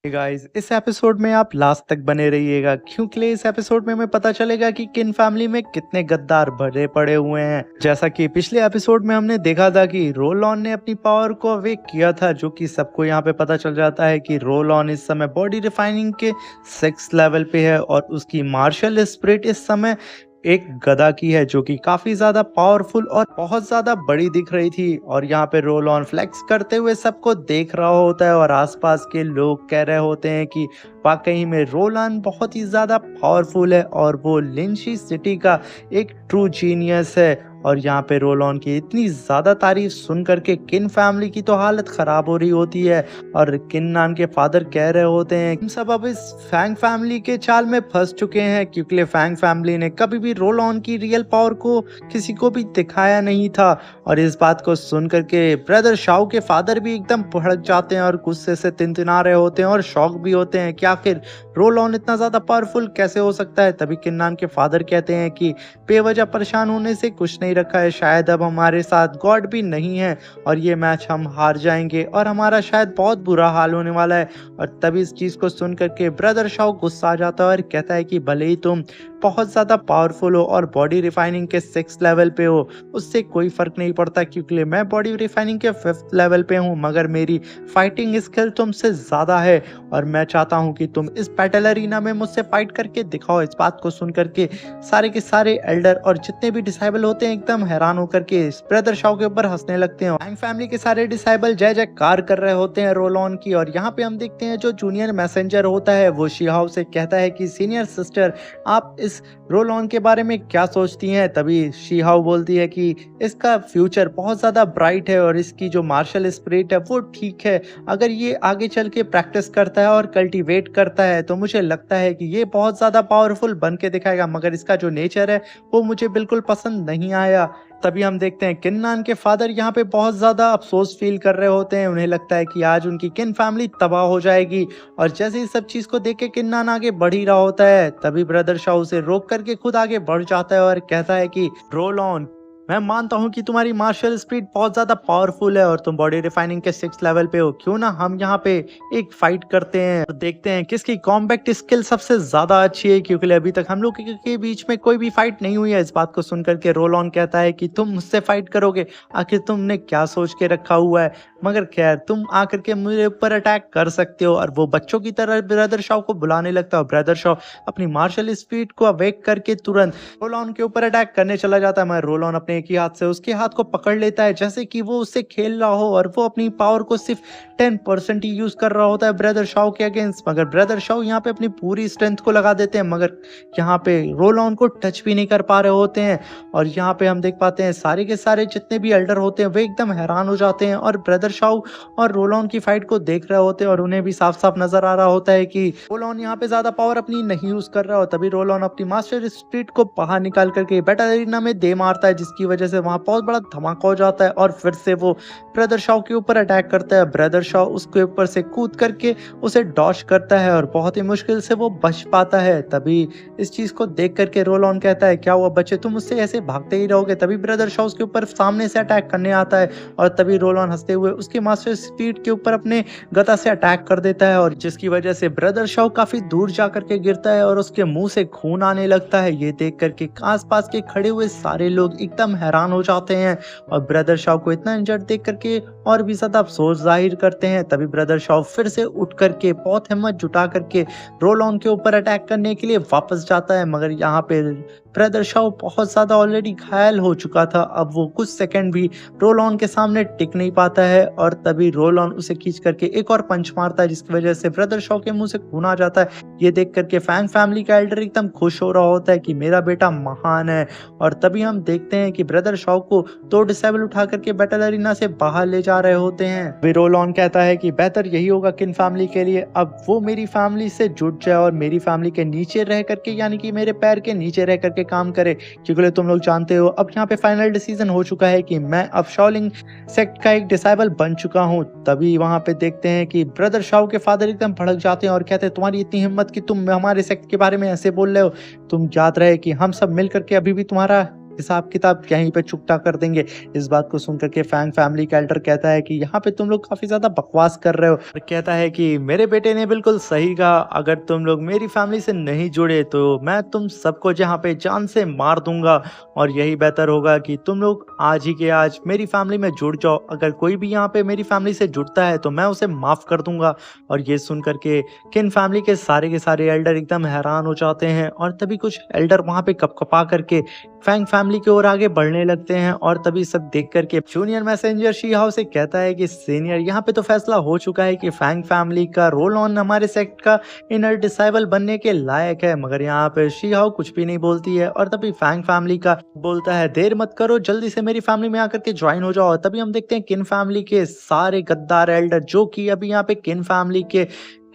Guys, इस episode में आप लास्ट तक बने रहिएगा क्योंकि इस एपिसोड में हमें पता चलेगा कि किन फैमिली में कितने गद्दार भरे पड़े हुए हैं। जैसा कि पिछले एपिसोड में हमने देखा था कि रोल ऑन ने अपनी पावर को अवेक किया था, जो कि सबको यहाँ पे पता चल जाता है कि रोल ऑन इस समय बॉडी रिफाइनिंग के 6 लेवल पे है और उसकी मार्शल स्पिरिट इस समय एक गदा की है, जो कि काफी ज्यादा पावरफुल और बहुत ज्यादा बड़ी दिख रही थी। और यहाँ पे रोल ऑन फ्लेक्स करते हुए सबको देख रहा होता है और आसपास के लोग कह रहे होते हैं कि वाकई में रोल ऑन बहुत ही ज्यादा पावरफुल है और वो लिंची सिटी का एक ट्रू जीनियस है। और यहाँ पे रोल ऑन की इतनी ज्यादा तारीफ सुन करके किन फैमिली की तो हालत खराब हो रही होती है और किन नाम के फादर कह रहे होते हैं हम सब अब इस फैंग फैमिली के चाल में फंस चुके हैं, क्योंकि फैंग फैमिली ने कभी भी रोल ऑन की रियल पावर को किसी को भी दिखाया नहीं था। और इस बात को सुन करके ब्रदर शाओ के फादर भी एकदम भड़क जाते हैं और गुस्से से तिनतिना रहे होते हैं और शॉक भी होते हैं कि आखिर रोल ऑन इतना ज्यादा पावरफुल कैसे हो सकता है। तभी किन्नान के फादर कहते हैं कि बेवजह परेशान होने से कुछ नहीं रखा है, शायद अब हमारे साथ गॉड भी नहीं है और ये मैच हम हार जाएंगे और हमारा शायद बहुत बुरा हाल होने वाला है। और तभी इस चीज को सुन करके ब्रदर शाओ गुस्सा आ जाता है और कहता है कि भले ही तुम बहुत ज्यादा पावरफुल हो और बॉडी रिफाइनिंग के 6 लेवल पे हो, उससे कोई फर्क नहीं पड़ता क्योंकि मैं बॉडी रिफाइनिंग के 5th लेवल पे हूँ, मगर मेरी फाइटिंग स्किल तुमसे ज्यादा है और मैं चाहता हूँ कि तुम इस बैटल अरीना में मुझसे फाइट करके दिखाओ। इस बात को सुन करके सारे के सारे एल्डर और जितने भी डिसाइबल होते हैं एकदम हैरान होकर के इस ब्रदर शाओ के ऊपर हंसने लगते हैं। हैंग फैमिली के सारे डिसाइबल जय जयकार कर रहे होते हैं रोल ऑन की। और यहाँ पे हम देखते हैं जो जूनियर मैसेंजर होता है वो शिहाओ से कहता है कि सीनियर सिस्टर, आप इस रोल ऑन के बारे में क्या सोचती हैं। तभी शिहाओ बोलती है कि इसका फ्यूचर बहुत ज्यादा ब्राइट है और इसकी जो मार्शल स्पिरिट है वो ठीक है। अगर ये आगे चल के प्रैक्टिस करता है और कल्टीवेट करता है तो मुझे लगता है कि ये बहुत ज्यादा पावरफुल बन के दिखाएगा, मगर इसका जो नेचर है वो मुझे बिल्कुल पसंद नहीं आया। तभी हम देखते हैं किन्नान के फादर यहाँ पे बहुत ज्यादा अफसोस फील कर रहे होते हैं। उन्हें लगता है कि आज उनकी किन फैमिली तबाह हो जाएगी। और जैसे इस सब चीज को देख के किन्नान आगे बढ़ ही रहा होता है, तभी ब्रदर शाओ उसे रोक करके खुद आगे बढ़ जाता है और कहता है कि रोल ऑन, मैं मानता हूँ कि तुम्हारी मार्शल स्पिरिट बहुत ज्यादा पावरफुल है और तुम बॉडी रिफाइनिंग के 6 लेवल पे हो। क्यों ना हम यहाँ पे एक फाइट करते हैं और देखते हैं किसकी कॉम्बैट स्किल सबसे ज्यादा अच्छी है, क्योंकि अभी तक हम लोग के बीच में कोई भी फाइट नहीं हुई है। इस बात को सुनकर के रोल ऑन कहता है कि तुम मुझसे फाइट करोगे, आखिर तुमने क्या सोच के रखा हुआ है। मगर खैर, तुम आकर के मेरे ऊपर अटैक कर सकते हो। और वो बच्चों की तरह ब्रदर शाओ को बुलाने लगता है। ब्रदर शाओ अपनी मार्शल स्पिरिट को अवेक करके तुरंत रोल ऑन के ऊपर अटैक करने चला जाता है, मगर रोल ऑन अपने एक ही हाथ से उसके हाथ को पकड़ लेता है, जैसे कि वो उससे खेल रहा हो और वो अपनी पावर को सिर्फ 10% ही यूज कर रहा होता है ब्रदर शाओ के अगेंस्ट। मगर ब्रदर शाओ यहाँ पे अपनी पूरी स्ट्रेंथ को लगा देते हैं, मगर यहाँ पे रोल ऑन को टच भी नहीं कर पा रहे होते हैं। और यहाँ पे हम देख पाते हैं सारे के सारे जितने भी एल्डर होते हैं वे एकदम हैरान हो जाते हैं और ब्रदर शाओ और रोल ऑन की फाइट को देख रहे होते हैं और उन्हें भी साफ साफ नजर आ रहा होता है कि रोल ऑन यहाँ पे ज्यादा पावर अपनी नहीं यूज कर रहा हो। तभी रोल ऑन अपनी मास्टर स्पिरिट को बाहर निकाल करके बैटल एरिना में दे मारता है, जिसकी वजह से वहां बहुत बड़ा धमाका हो जाता है और फिर से वो ब्रदर शाओ के ऊपर अटैक करता है। ब्रदर शाओ उसके ऊपर से कूद करके उसे डॉश करता है और बहुत ही मुश्किल से वो बच पाता है। तभी इस चीज को देख करके रोल ऑन कहता है, क्या हुआ बच्चे, तुम उससे ऐसे भागते ही रहोगे। तभी ब्रदर शाओ उसके ऊपर सामने से अटैक करने आता है और तभी रोल ऑन हंसते हुए उसके मास्टर स्पीड के ऊपर अपने गदा से अटैक कर देता है और जिसकी वजह से ब्रदर शाओ काफी दूर जा करके गिरता है और उसके मुंह से खून आने लगता है। ये देख करके आसपास के खड़े हुए सारे लोग एकदम हैरान हो जाते हैं और ब्रदर शाओ को इतना इंजर्ड देख करके और भी ज्यादा अफसोस जाहिर करते हैं। तभी ब्रदर शाओ फिर से उठ करके बहुत हिम्मत जुटा करके रोल ऑन के ऊपर अटैक करने के लिए वापस जाता है, मगर यहाँ पे ब्रदर शाओ बहुत ज्यादा ऑलरेडी घायल हो चुका था। अब वो कुछ सेकंड भी रोल ऑन के सामने टिक नहीं पाता है और तभी रोल ऑन उसे खींच करके एक और पंच मारता है, जिसकी वजह से ब्रदर शाओ के मुंह से खून आ जाता है। ये देख करके फैंग फैमिली का एल्डर एकदम खुश हो रहा होता है कि मेरा बेटा महान है। और तभी हम देखते हैं कि ब्रदर शाओ को 2 डिसेबल उठा करके बैटल अरीना से बाहर ले जा रहे होते हैं। फिर रोल ऑन कहता है कि बेहतर यही होगा किन फैमिली के लिए अब वो मेरी फैमिली से जुट जाए और मेरी फैमिली के नीचे रह करके, यानी कि मेरे पैर के नीचे रह करके काम करे, क्योंकि तुम लोग जानते हो अब यहाँ पे फाइनल डिसीजन हो चुका है कि मैं अब शाओलिंग सेक्ट का एक डिसाइबल बन चुका हूँ। तभी वहां पे देखते हैं कि ब्रदर शाओ के फादर एकदम भड़क जाते हैं और कहते हैं, तुम्हारी इतनी हिम्मत कि तुम हमारे सेक्ट के बारे में ऐसे बोल रहे हो, तुम याद रहे कि हम सब मिल करके अभी भी तुम्हारा हिसाब किताब यहीं पे चुकता कर देंगे। इस बात को सुन कर के फैंग फैमिली का एल्डर कहता है कि यहाँ पे तुम लोग काफ़ी ज़्यादा बकवास कर रहे हो, और कहता है कि मेरे बेटे ने बिल्कुल सही कहा, अगर तुम लोग मेरी फैमिली से नहीं जुड़े तो मैं तुम सबको यहाँ पे जान से मार दूँगा, और यही बेहतर होगा कि तुम लोग आज ही के आज मेरी फैमिली में जुड़ जाओ। अगर कोई भी यहाँ पे मेरी फैमिली से जुड़ता है तो मैं उसे माफ़ कर दूँगा। और ये सुन कर के किन फैमिली के सारे एल्डर एकदम हैरान हो जाते हैं, और तभी कुछ एल्डर वहाँ पे कँपकँपा करके फैंग फैमिली की ओर आगे बढ़ने लगते हैं। और तभी सब देख कर के जूनियर मैसेंजर शी हाउ से कहता है कि सीनियर, यहाँ पे तो फैसला हो चुका है कि फैंग फैमिली का रोल ऑन हमारे सेक्ट का इनर डिसाइबल बनने के लायक है। मगर यहाँ पे शी हाउ कुछ भी नहीं बोलती है, और तभी फैंग फैमिली का बोलता है देर मत करो, जल्दी से मेरी फैमिली में आकर के ज्वाइन हो जाओ। तभी हम देखते हैं किन फैमिली के सारे गद्दार एल्डर, जो कि अभी यहाँ पे किन फैमिली के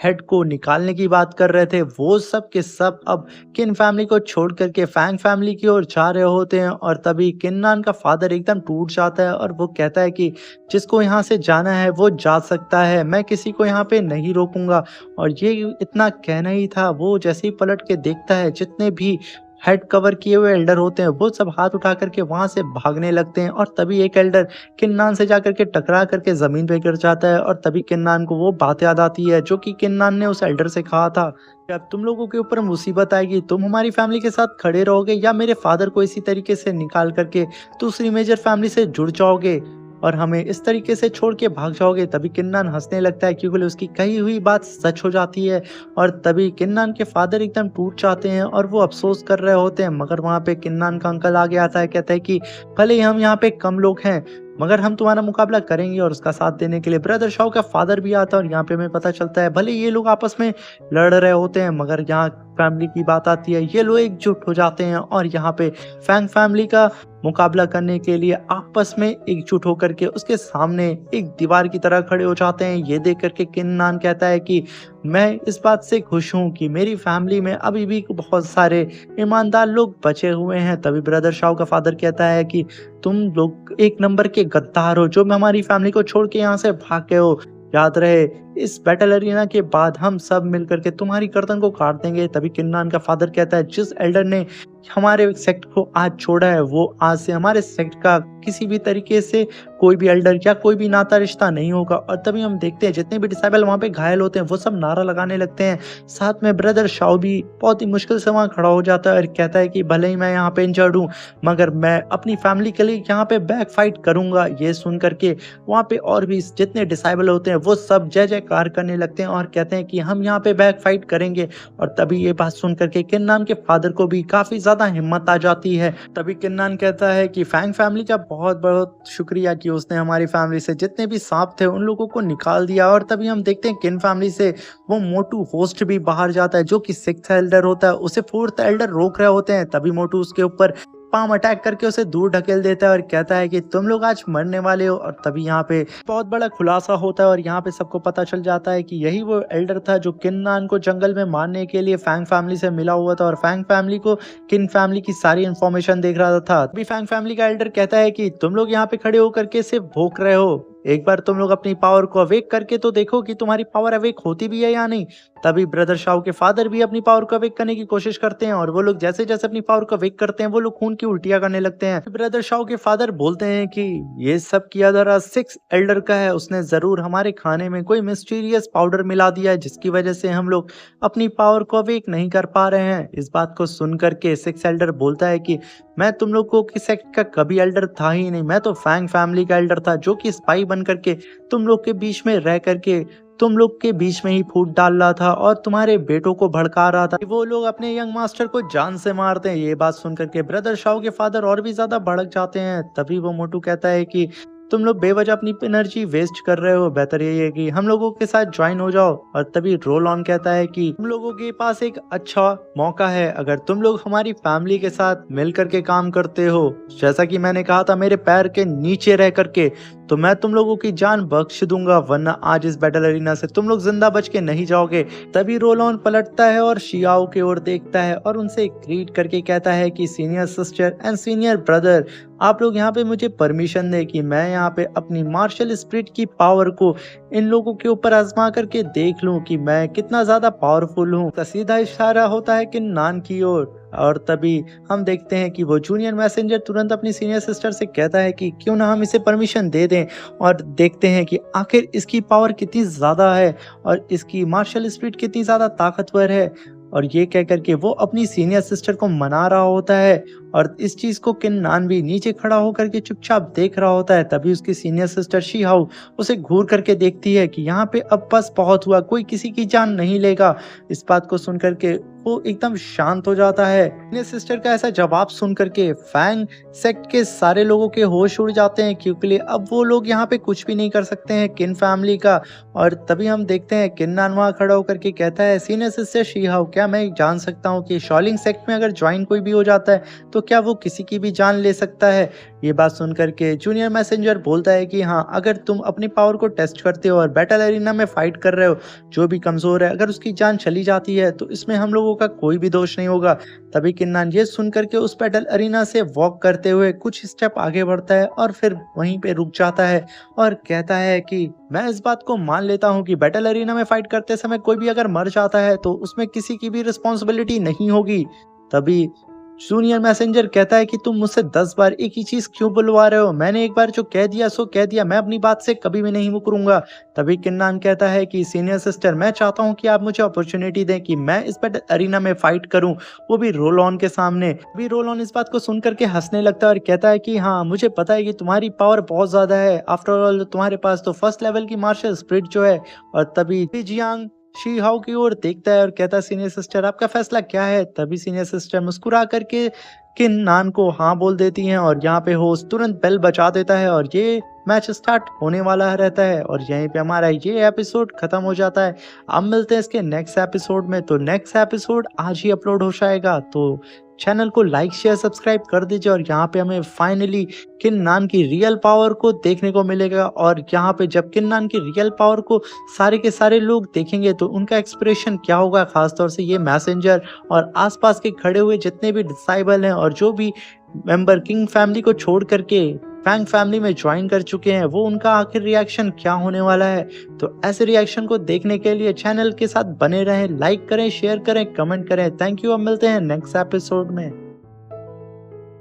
हेड को निकालने की बात कर रहे थे, वो सब के सब अब किन फैमिली को छोड़ करके फैंग फैमिली की ओर जा रहे होते हैं। और तभी किन्नान का फादर एकदम टूट जाता है, और वो कहता है कि जिसको यहाँ से जाना है वो जा सकता है, मैं किसी को यहाँ पे नहीं रोकूंगा। और ये इतना कहना ही था, वो जैसे ही पलट के देखता है जितने भी हेड कवर किए हुए एल्डर होते हैं वो सब हाथ उठा करके वहां से भागने लगते हैं। और तभी एक एल्डर किन्नान से जाकर के टकरा करके जमीन पे गिर जाता है, और तभी किन्नान को वो बात याद आती है जो कि किन्नान ने उस एल्डर से कहा था, अब तुम लोगों के ऊपर मुसीबत आएगी, तुम हमारी फैमिली के साथ खड़े रहोगे या मेरे फादर को इसी तरीके से निकाल करके दूसरी मेजर फैमिली से जुड़ जाओगे और हमें इस तरीके से छोड़ के भाग जाओगे। तभी किन्नान हंसने लगता है क्योंकि उसकी कही हुई बात सच हो जाती है। और तभी किन्नान के फादर एकदम टूट जाते हैं और वो अफसोस कर रहे होते हैं। मगर वहाँ पे किन्नान का अंकल आगे आता है, कहता है कि भले ही हम यहाँ पे कम लोग हैं मगर हम तुम्हारा मुकाबला करेंगे। और उसका साथ देने के लिए ब्रदर शाओ का फादर भी आता है। और यहाँ पे हमें पता चलता है भले ये लोग आपस में लड़ रहे होते हैं मगर यहाँ फैमिली की बात आती है, ये लोग एकजुट हो जाते हैं और यहाँ पे फैंग फैमिली का मुकाबला करने के लिए आपस में एकजुट होकर के उसके सामने एक दीवार की तरह खड़े हो जाते हैं। ये देख करके किन्नान कहता है कि मैं इस बात से खुश हूँ कि मेरी फैमिली में अभी भी बहुत सारे ईमानदार लोग बचे हुए हैं। तभी ब्रदर शाओ का फादर कहता है कि तुम लोग एक नंबर के गद्दार हो जो हमारी फैमिली को छोड़ के यहाँ से भाग गए हो। याद रहे इस बैटल अरीना के बाद हम सब मिलकर के तुम्हारी गर्दन को काट देंगे। तभी किन्नान का फादर कहता है जिस एल्डर ने हमारे सेक्ट को आज छोड़ा है वो आज से हमारे सेक्ट का किसी भी तरीके से कोई भी एल्डर या कोई भी नाता रिश्ता नहीं होगा। और तभी हम देखते हैं जितने भी डिसाइबल वहाँ पे घायल होते हैं वो सब नारा लगाने लगते हैं। साथ में ब्रदर शाओ भी बहुत ही मुश्किल से वहाँ खड़ा हो जाता है और कहता है कि भले ही मैं यहाँ पे इंजर्ड हूँ मगर मैं अपनी फैमिली के लिए यहाँ पे बैक फाइट करूंगा। ये सुन करके वहाँ पे और भी जितने डिसाइबल होते हैं वो सब जय जयकार करने लगते हैं और कहते हैं कि हम यहाँ पे बैक फाइट करेंगे। और तभी ये बात सुन करके किन्नान के फादर को भी काफी ज्यादा हिम्मत आ जाती है। तभी किन्नान कहता है कि फैंग फैमिली का बहुत बहुत शुक्रिया कि उसने हमारी फैमिली से जितने भी सांप थे उन लोगों को निकाल दिया। और तभी हम देखते हैं किन फैमिली से वो मोटू होस्ट भी बाहर जाता है जो कि 6th एल्डर होता है, उसे 4th एल्डर रोक रहे होते हैं। तभी मोटू उसके ऊपर पाम अटैक करके उसे दूर ढकेल देता है और कहता है कि तुम लोग आज मरने वाले हो। और तभी यहाँ पे बहुत बड़ा खुलासा होता है और यहाँ पे सबको पता चल जाता है कि यही वो एल्डर था जो किन्नान को जंगल में मारने के लिए फैंग फैमिली से मिला हुआ था और फैंग फैमिली को किन फैमिली की सारी इन्फॉर्मेशन देख रहा था। अभी फैंग फैमिली का एल्डर कहता है कि तुम लोग यहाँ पे खड़े होकर के सिर्फ भौंक रहे हो, एक बार तुम लोग अपनी पावर को अवेक करके तो देखो कि तुम्हारी पावर अवेक होती भी है या नहीं। तभी ब्रदर शाओ के फादर भी अपनी पावर को अवेक करने की कोशिश करते हैं और वो लोग जैसे जैसे अपनी पावर को अवेक करते हैं वो लोग खून की उल्टियां करने लगते हैं। ब्रदर शाओ के फादर बोलते हैं कि ये सब किया जरा 6 एल्डर का है, उसने जरूर हमारे खाने में कोई मिस्टीरियस पाउडर मिला दिया है जिसकी वजह से हम लोग अपनी पावर को अवेक नहीं कर पा रहे हैं। इस बात को सुन करके 6 एल्डर बोलता है कि मैं तुम लोग को किस सेक्ट का कभी एल्डर था ही नहीं, मैं तो फैंग फैमिली का एल्डर था जो कि स्पाई बन करके तुम लोग के बीच में रह करके तुम लोग के बीच में ही फूट डाल रहा था और तुम्हारे बेटों को भड़का रहा था। वो लोग अपने यंग मास्टर को जान से मारते हैं। ये बात सुन करके ब्रदर शाओ के फादर और भी ज्यादा भड़क जाते हैं। तभी वो मोटू कहता है कि तुम लोग बेवजह अपनी एनर्जी वेस्ट कर रहे हो, बेहतर यही है कि हम लोगों के साथ ज्वाइन हो जाओ। और तभी रोल ऑन कहता है कि तुम लोगों के पास एक अच्छा मौका है, अगर तुम लोग हमारी फैमिली के साथ मिल करके काम करते हो, जैसा कि मैंने कहा था मेरे पैर के नीचे रह करके, तो मैं तुम लोगों की जान बख्श दूंगा, वरना आज इस बैटल अरीना से तुम लोग जिंदा बच के नहीं जाओगे। तभी रोल ऑन पलटता है और शियाओ की ओर देखता है और उनसे ग्रीट करके कहता है कि senior sister and senior brother, आप लोग यहाँ पे मुझे परमिशन दे कि मैं यहाँ पे अपनी मार्शल स्पिरिट की पावर को इन लोगों के ऊपर आजमा करके देख लूं कि मैं कितना ज्यादा पावरफुल हूँ। सीधा इशारा होता है किन्नान की ओर। और तभी हम देखते हैं कि वो जूनियर मैसेंजर तुरंत अपनी सीनियर सिस्टर से कहता है कि क्यों ना हम इसे परमिशन दे दें और देखते हैं कि आखिर इसकी पावर कितनी ज़्यादा है और इसकी मार्शल स्पिरिट कितनी ज़्यादा ताकतवर है। और ये कह कर के वो अपनी सीनियर सिस्टर को मना रहा होता है और इस चीज़ को किन्नान भी नीचे खड़ा होकर के चुपचाप देख रहा होता है। तभी उसकी सीनियर सिस्टर शीहाओ उसे घूर करके देखती है कि यहाँ पे अब बस बहुत हुआ, कोई किसी की जान नहीं लेगा। इस बात को सुन कर के वो एकदम शांत हो जाता है। सीनियर सिस्टर का ऐसा जवाब सुन कर के फैंग सेक्ट के सारे लोगों के होश उड़ जाते हैं, क्योंकि अब वो लोग यहाँ पे कुछ भी नहीं कर सकते हैं किन फैमिली का। और तभी हम देखते हैं किन्नान वहाँ खड़ा होकर के कहता है, सीनियर सिस्टर शीहाओ, क्या मैं जान सकता हूँ कि शॉलिंग सेक्ट में अगर ज्वाइन कोई भी हो जाता है तो क्या वो किसी की भी जान ले सकता है? ये बात सुनकर के जूनियर मैसेंजर बोलता है कि हाँ, अगर तुम अपनी पावर को टेस्ट करते हो और बैटल एरिना में फाइट कर रहे हो, जो भी कमजोर है अगर उसकी जान चली जाती है तो इसमें हम लोगों का कोई भी दोष नहीं होगा। तभी किन्नान ये सुन करके उस बैटल एरिना से वॉक करते हुए कुछ स्टेप आगे बढ़ता है और फिर वहीं पे रुक जाता है और कहता है कि मैं इस बात को मान लेता हूँ कि बैटल एरिना में फाइट करते समय कोई भी अगर मर जाता है तो उसमें किसी की भी रिस्पॉन्सिबिलिटी नहीं होगी। तभी जूनियर मैसेंजर कहता है कि तुम मुझसे 10 बार एक ही चीज क्यों बुलवा रहे हो? मैंने एक बार जो कह दिया सो कह दिया, मैं अपनी बात से कभी भी नहीं मुकरूंगा। तभी किन्नान कहता है कि सीनियर सिस्टर, मैं चाहता हूं कि आप मुझे अपॉर्चुनिटी दें कि मैं इस बैटल एरिना में फाइट करूं, वो भी रोल ऑन के सामने। भी रोल ऑन इस बात को सुन करके हंसने लगता है और कहता है कि हाँ, मुझे पता है कि तुम्हारी पावर बहुत ज्यादा है, आफ्टर ऑल तुम्हारे पास तो फर्स्ट लेवल की मार्शल स्पिरिट जो है। और तभी जियांग शी हाउ की ओर देखता है और कहता है, सीनियर सिस्टर आपका फैसला क्या है? तभी सीनियर सिस्टर मुस्कुरा करके किन नान को हाँ बोल देती हैं और यहाँ पे होस्ट तुरंत बेल बजा देता है और ये मैच स्टार्ट होने वाला रहता है और यहीं पे हमारा ये एपिसोड खत्म हो जाता है। अब मिलते हैं इसके नेक्स्ट एपिसोड में। तो नेक्स्ट एपिसोड आज ही अपलोड हो जाएगा, तो चैनल को लाइक शेयर सब्सक्राइब कर दीजिए। और यहाँ पे हमें फाइनली किन्नान की रियल पावर को देखने को मिलेगा और यहाँ पे जब किन्नान की रियल पावर को सारे के सारे लोग देखेंगे तो उनका एक्सप्रेशन क्या होगा, खासतौर से ये मैसेंजर और आसपास के खड़े हुए जितने भी डिसाइबल हैं और जो भी मेंबर किंग फैमिली को छोड़ करके फैंग फैमिली में ज्वाइन कर चुके हैं, वो उनका आखिर रिएक्शन क्या होने वाला है। तो ऐसे रिएक्शन को देखने के लिए चैनल के साथ बने रहें, लाइक करें, शेयर करें, कमेंट करें। Thank you. अब मिलते हैं नेक्स्ट एपिसोड में।